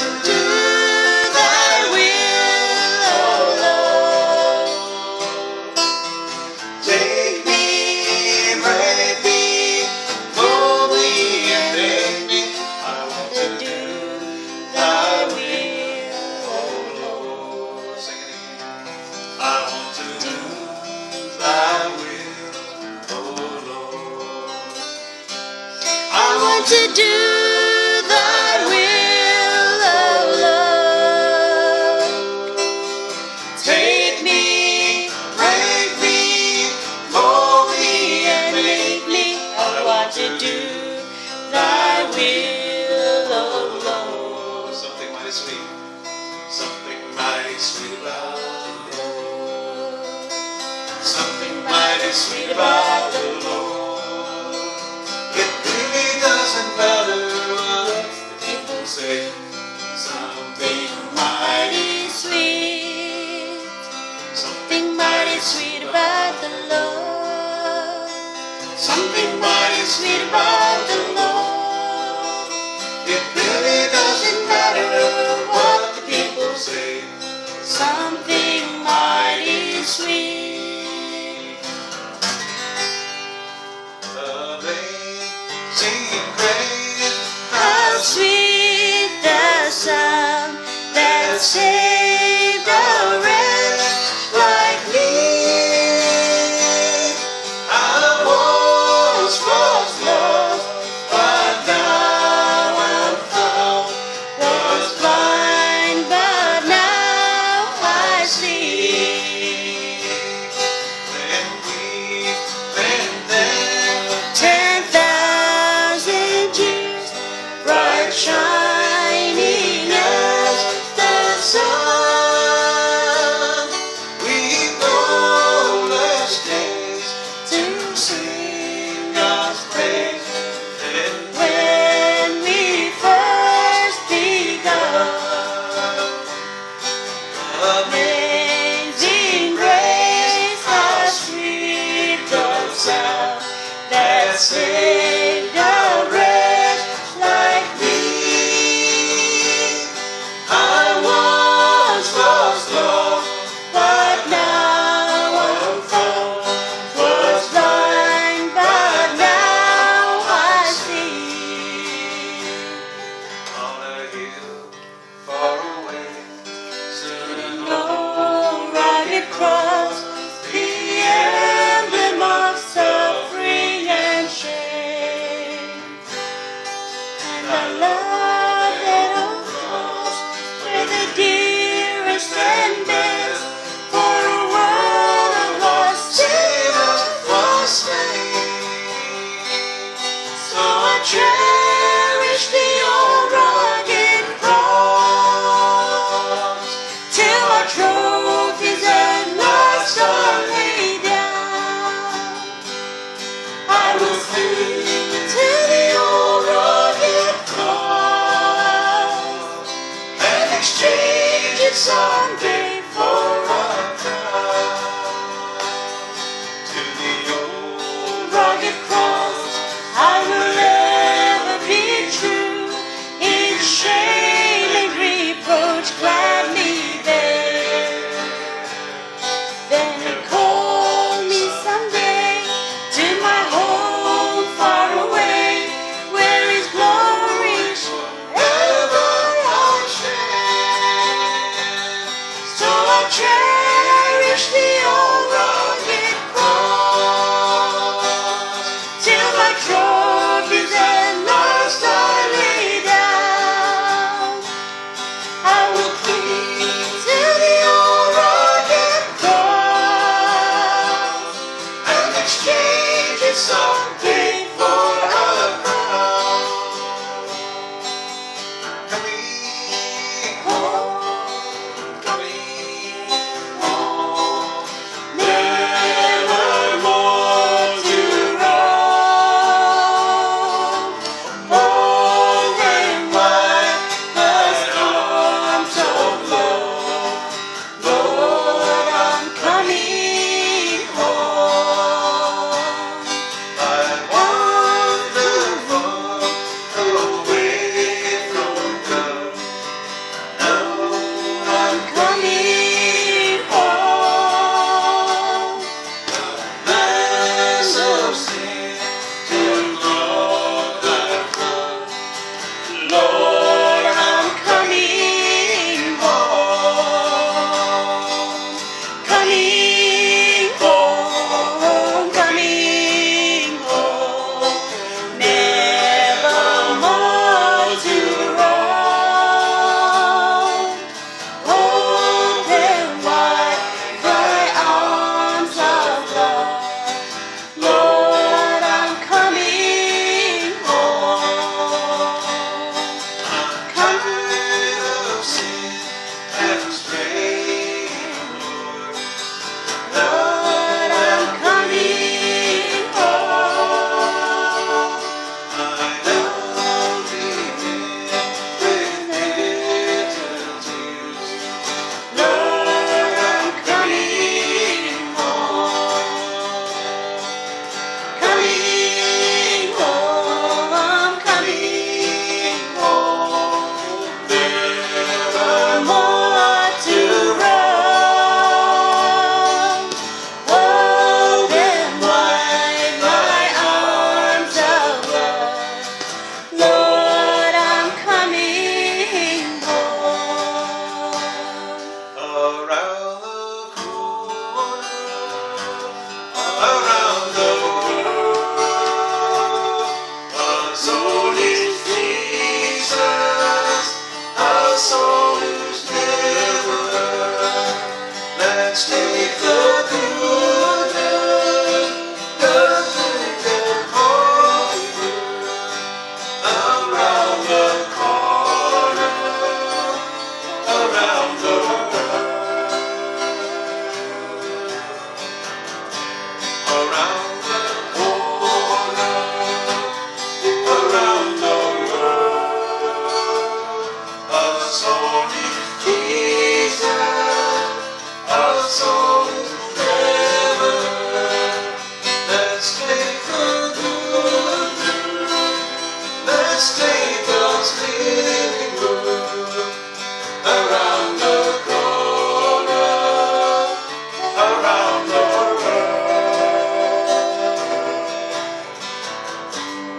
to do thy will, oh Lord. Take me, break me, mold me and make me. I want to do thy will, oh Lord. Sing it again. I want to do thy will, oh Lord. I want to do thy will, oh Lord. Take me, break me, mold me and make me. I want to do thy will, oh Lord. Something mighty sweet, something mighty sweet about the Lord. Something mighty sweet about the Lord. It really doesn't matter what the people say. Something mighty sweet. Something mighty sweet about the Lord. Something mighty sweet about the Lord. It really doesn't matter what the people say. Something mighty sweet. Amazing grace, how sweet the sound that saved a wretch like me. I once was lost, but now I'm found. Was blind, but now I see. Then weep, then 10,000 years, bright shining as the sun. We've countless days to sing God's praise. And when we first begun, amazing grace, how sweet the sound that saved a wretch like me. I once was lost, but now I'm found. Was blind, but now I see. On a hill far away stood an old rugged cross, the emblem of suffering and shame. And I love that old cross where the dearest and best for a world of lost sinners was slain. So I cherish the old rugged cross till our trophies and lives are laid down. I will cling to the old rugged cross and exchange it someday for a crown. To the old rugged cross I will ever Our soul is Jesus, our soul is never. Let's take the good news, nothing can hold you around the corner, around the world, around the corner, around the world. Our soul is Jesus, our soul is never. Let's take the good news, let's take God's living word around the corner, around the world.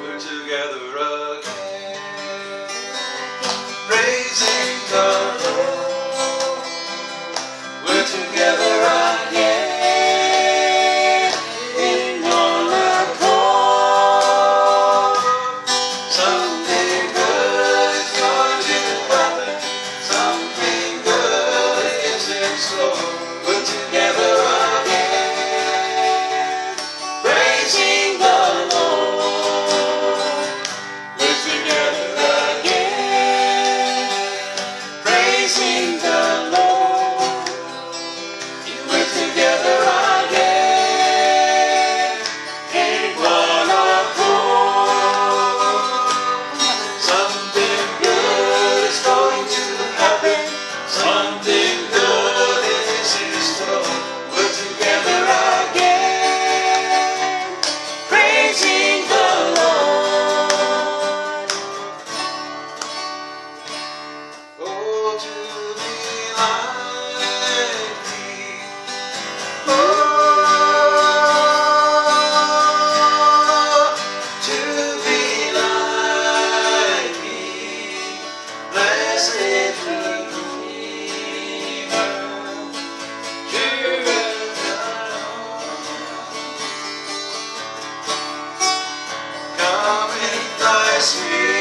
We're together again, praising the Lord. We're together again in one accord. Something good is going to happen. Something good is in store. We're together again, praising the Lord. We're together again, praising the Lord. We're together again in one accord. Something good is going to happen. Something good is in store. We're together again, praising the Lord. Oh, to be like thee. Oh, to be like thee. Blessed Redeemer, come in thy spirit.